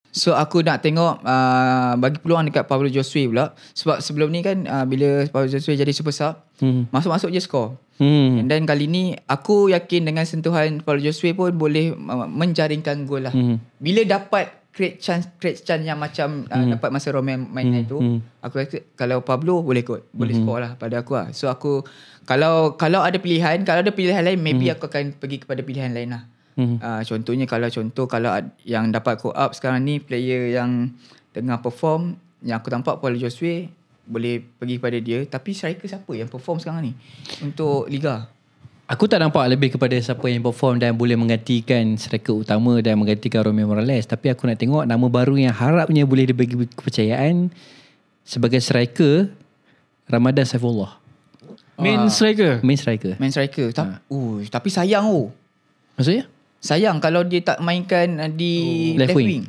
So aku nak tengok bagi peluang dekat Pablo Josue pula. Sebab sebelum ni kan bila Pablo Josue jadi super sub, masuk-masuk je score. And then kali ni aku yakin dengan sentuhan Pablo Josue pun boleh menjaringkan gol lah. Bila dapat create chance yang macam dapat masa Romain main itu, aku rasa kalau Pablo boleh score lah pada aku lah. So aku kalau ada pilihan lain, maybe aku akan pergi kepada pilihan lain lah. Contohnya kalau yang dapat co-up sekarang ni, player yang tengah perform, yang aku nampak Paulo Josue boleh pergi kepada dia. Tapi striker siapa yang perform sekarang ni untuk Liga? Aku tak nampak lebih kepada siapa yang perform dan boleh menggantikan striker utama dan menggantikan Romeo Morales. Tapi aku nak tengok nama baru yang harapnya boleh dibagi kepercayaan sebagai striker, Ramadan Saifullah. Main striker. Tapi sayang Maksudnya? sayang kalau dia tak mainkan di left wing.